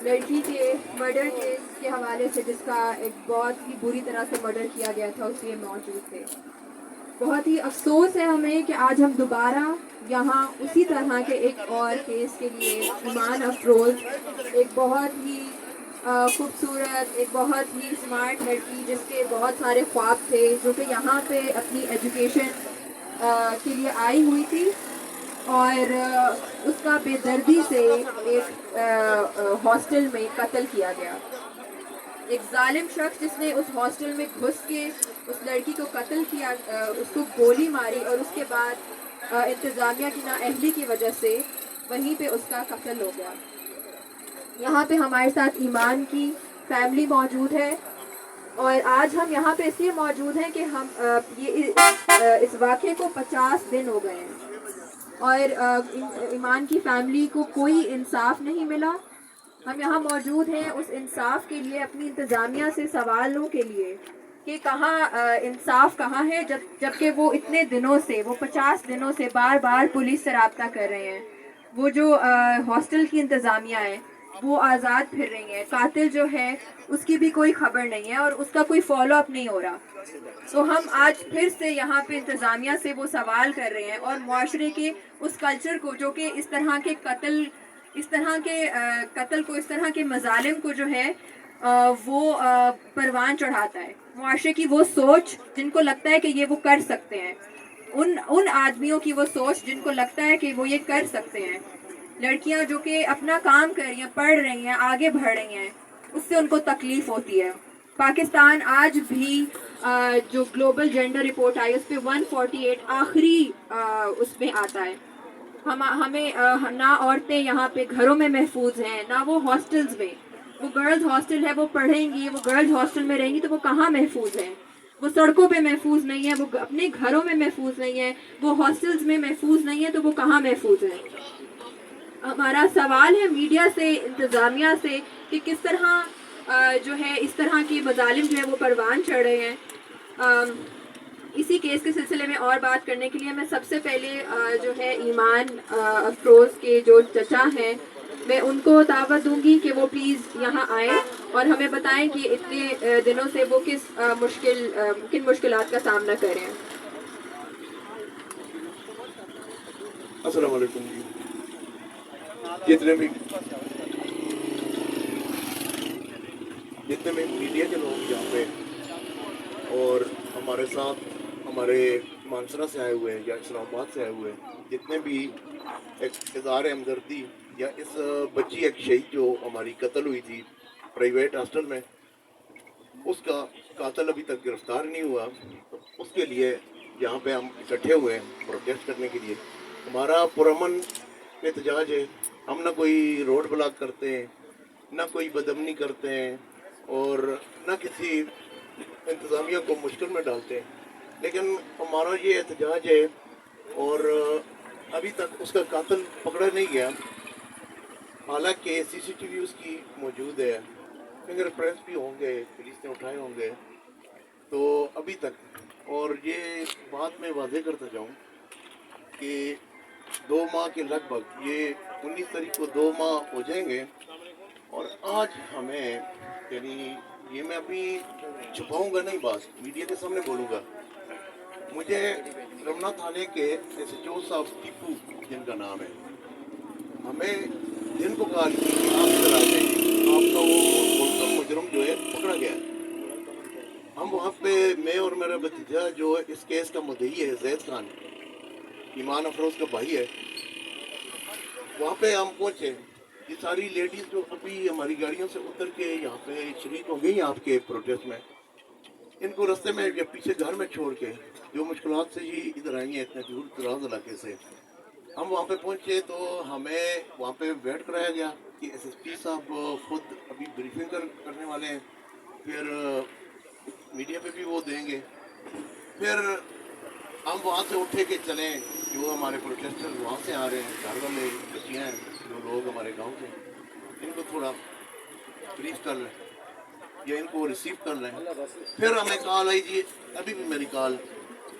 لڑکی کے murder case کے حوالے سے جس کا ایک بہت ہی بری طرح سے مرڈر کیا گیا تھا، اس لیے موجود تھے. بہت ہی افسوس ہے ہمیں کہ آج ہم دوبارہ یہاں اسی طرح کے ایک اور کیس کے لیے ایمان افروز، ایک بہت ہی خوبصورت، ایک بہت ہی اسمارٹ لڑکی جس کے بہت سارے خواب تھے، جو کہ یہاں پہ اپنی ایجوکیشن کے لیے آئی ہوئی تھی، اور اس کا بے دردی سے ایک ہاسٹل میں قتل کیا گیا. ایک ظالم شخص جس نے اس ہاسٹل میں گھس کے اس لڑکی کو قتل کیا، اس کو گولی ماری، اور اس کے بعد انتظامیہ کی نااہلی کی وجہ سے وہیں پہ اس کا قتل ہو گیا. یہاں پہ ہمارے ساتھ ایمان کی فیملی موجود ہے، اور آج ہم یہاں پہ اس لیے موجود ہیں کہ ہم اس واقعے کو 50 دن ہو گئے ہیں، اور ایمان کی فیملی کو کوئی انصاف نہیں ملا. ہم یہاں موجود ہیں اس انصاف کے لیے، اپنی انتظامیہ سے سوالوں کے لیے کہ کہاں انصاف کہاں ہے، جبکہ وہ اتنے دنوں سے، وہ 50 دنوں سے بار بار پولیس سے رابطہ کر رہے ہیں. وہ جو ہاسٹل کی انتظامیہ ہے وہ آزاد پھر رہی ہیں، قاتل جو ہے اس کی بھی کوئی خبر نہیں ہے اور اس کا کوئی فالو اپ نہیں ہو رہا. تو ہم آج پھر سے یہاں پہ انتظامیہ سے وہ سوال کر رہے ہیں، اور معاشرے کے اس کلچر کو جو کہ اس طرح کے قتل کو، اس طرح کے مظالم کو جو ہے وہ پروان چڑھاتا ہے. معاشرے کی وہ سوچ جن کو لگتا ہے کہ یہ وہ کر سکتے ہیں، ان آدمیوں کی وہ سوچ جن کو لگتا ہے کہ وہ یہ کر سکتے ہیں. لڑکیاں جو کہ اپنا کام کر رہی ہیں، پڑھ رہی ہیں، آگے بڑھ رہی ہیں، اس سے ان کو تکلیف ہوتی ہے. پاکستان آج بھی جو گلوبل جینڈر رپورٹ آئی اس پہ 148 آخری اس میں آتا ہے. ہمیں نہ عورتیں یہاں پہ گھروں میں محفوظ ہیں، نہ وہ ہاسٹلز میں. وہ گرلز ہاسٹل ہے، وہ پڑھیں گی، وہ گرلز ہاسٹل میں رہیں گی تو وہ کہاں محفوظ ہیں؟ وہ سڑکوں پہ محفوظ نہیں ہے، وہ اپنے گھروں میں محفوظ نہیں ہے، وہ ہاسٹلز میں محفوظ نہیں ہے، تو وہ کہاں محفوظ ہیں؟ ہمارا سوال ہے میڈیا سے، انتظامیہ سے، کہ کس طرح جو ہے اس طرح کی مظالم جو ہے وہ پروان چڑھ رہے ہیں. اسی کیس کے سلسلے میں اور بات کرنے کے لیے میں سب سے پہلے جو ہے ایمان افروز کے جو چچا ہیں، میں ان کو دعوت دوں گی کہ وہ پلیز یہاں آئیں اور ہمیں بتائیں کہ اتنے دنوں سے وہ کن مشکلات کا سامنا کر رہے ہیں. السلام علیکم جی. جتنے بھی میڈیا کے لوگ یہاں پہ اور ہمارے ساتھ ہمارے مانسرا سے آئے ہوئے ہیں یا اسلام آباد سے آئے ہوئے ہیں، جتنے بھی ایک اظہار ہمدردی یا اس بچی ایک شہید جو ہماری قتل ہوئی تھی پرائیویٹ ہاسٹل میں، اس کا قاتل ابھی تک گرفتار نہیں ہوا، اس کے لیے یہاں پہ ہم اکٹھے ہوئے ہیں پروٹیسٹ کرنے کے لیے. ہمارا پرامن احتجاج ہے. ہم نہ کوئی روڈ بلاک کرتے ہیں، نہ کوئی بدامنی کرتے ہیں، اور نہ کسی انتظامیہ کو مشکل میں ڈالتے ہیں، لیکن ہمارا یہ احتجاج ہے. اور ابھی تک اس کا قاتل پکڑا نہیں گیا، حالانکہ سی سی ٹی وی اس کی موجود ہے، فنگر پرنٹس بھی ہوں گے، پولیس نے اٹھائے ہوں گے. تو ابھی تک، اور یہ بات میں واضح کرتا جاؤں کہ 2 ماہ کے لگ بھگ، یہ 19 تاریخ کو 2 ماہ ہو جائیں گے، اور آج ہمیں، یعنی یہ میں ابھی چھپاؤں گا نہیں، بات میڈیا کے سامنے بولوں گا. مجھے رمنا تھانے کے ایس ایچ او صاحب ٹیپو جن کا نام ہے، ہمیں جن کو کہا کہ آپ ادھر آ جائیں، آپ کا وہ مجرم جو ہے پکڑا گیا ہے. ہم وہاں پہ، میں اور میرا بھتیجا جو اس کیس کا مدعی ہے زید خان، ایمان افروز کا بھائی ہے، وہاں پہ ہم پہنچے. یہ ساری لیڈیز جو ابھی ہماری گاڑیوں سے اتر کے یہاں پہ شریک ہو گئی آپ کے پروٹیسٹ میں، ان کو رستے میں یا پیچھے گھر میں چھوڑ کے، جو مشکلات سے یہ ادھر آئی ہیں اتنے دور دراز علاقے سے، ہم وہاں پہ پہنچے تو ہمیں وہاں پہ ویٹ کرایا گیا کہ ایس ایس پی صاحب خود ابھی بریفنگ کرنے والے ہیں، پھر میڈیا پہ بھی وہ دیں گے. پھر ہم وہاں سے اٹھے کہ چلیں، جو ہمارے پروٹیسٹر وہاں سے آ رہے ہیں، گھر والے بچیاں ہیں، جو لوگ ہمارے گاؤں سے، ان کو تھوڑا بریف کر لیں یا ان کو ریسیو کر لیں. پھر ہمیں کال آئی، جی ابھی بھی میری کال،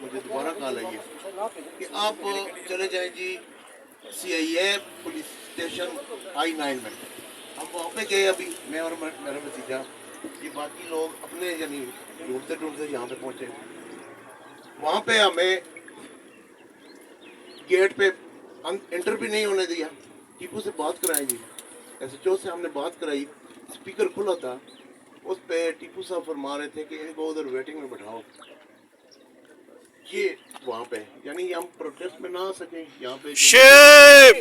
مجھے دوبارہ کال آئی ہے کہ آپ چلے جائیں جی سی آئی اے پولیس اسٹیشن I-9 میں. ہم وہاں پہ گئے ابھی، میں اور میرا بھتیجا، یہ باقی لوگ اپنے یعنی ڈھونڈتے ڈھونڈتے یہاں پہ پہنچے. وہاں پہ ہمیں گیٹ پہ انٹر بھی نہیں ہونے دیا. ٹیپو سے بات کرائی جی، ایس ایچ او سے ہم نے بات کرائی، اسپیکر کھلا تھا، اس پہ ٹیپو صاحب فرما رہے تھے کہ ان کو ادھر ویٹنگ میں بٹھاؤ. یہ وہاں پہ یعنی ہم پروٹیسٹ میں نہ آ سکیں یہاں پہ. شیپ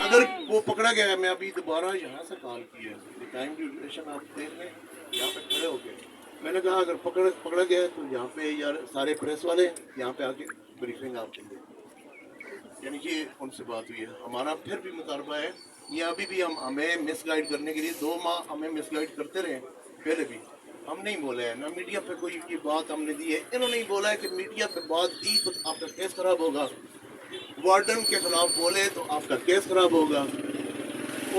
اگر وہ پکڑا گیا ہے، میں ابھی دوبارہ یہاں سے کال کی ہے، ٹائم ڈیوریشن آپ دیکھ لیں یہاں پہ کھڑے ہو کے. میں نے کہا اگر پکڑا گیا ہے تو یہاں پہ یار سارے پریس والے یہاں پہ آ کے بریفنگ آپ دیں گے. یعنی کہ ان سے بات ہوئی ہے. ہمارا پھر بھی مطالبہ ہے، یہ ابھی بھی ہمیں مس گائیڈ کرنے کے لیے 2 ماہ ہمیں مس گائیڈ کرتے رہے. پہلے بھی ہم نہیں بولے ہیں، نہ میڈیا پہ کوئی یہ بات ہم نے دی ہے. انہوں نے بولا ہے کہ میڈیا پہ بات دی تو آپ کا کیس خراب ہوگا، وارڈن کے خلاف بولے تو آپ کا کیس خراب ہوگا،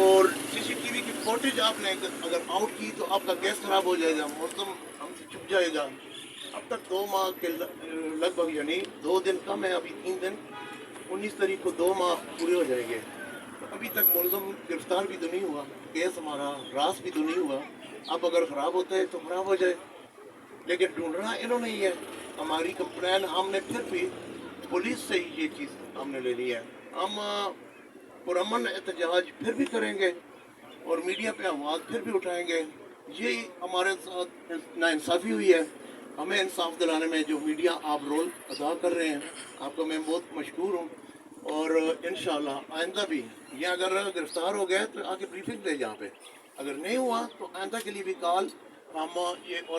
اور سی سی ٹی وی کی فوٹیج آپ نے اگر آؤٹ کی تو آپ کا کیس خراب ہو جائے گا، موسم ہم سے چھپ جائے گا. اب تک 2 ماہ کے لگ بھگ یعنی 2 دن کم ہے، ابھی 3 دن، 19 تاریخ کو 2 ماہ پورے ہو جائیں گے. تو ابھی تک ملزم گرفتار بھی تو نہیں ہوا، کیس ہمارا راس بھی تو نہیں ہوا. اب اگر خراب ہوتا ہے تو خراب ہو جائے، لیکن ڈھونڈنا انہوں نے ہی ہے. ہماری کمپلین ہم نے پھر بھی پولیس سے ہی یہ چیز ہم نے لے لی ہے. ہم پرامن احتجاج پھر بھی کریں گے اور میڈیا پہ آواز پھر بھی اٹھائیں گے. یہی ہمارے ساتھ ناانصافی ہوئی ہے. ہمیں انصاف دلانے میں جو میڈیا آپ رول ادا کر رہے ہیں، آپ کا میں بہت مشکور ہوں. اور انشاءاللہ آئندہ بھی یہ اگر گرفتار ہو گئے تو آ کے بریفنگ دے. جہاں پہ اگر نہیں ہوا تو آئندہ کے لیے بھی کال ہم یہ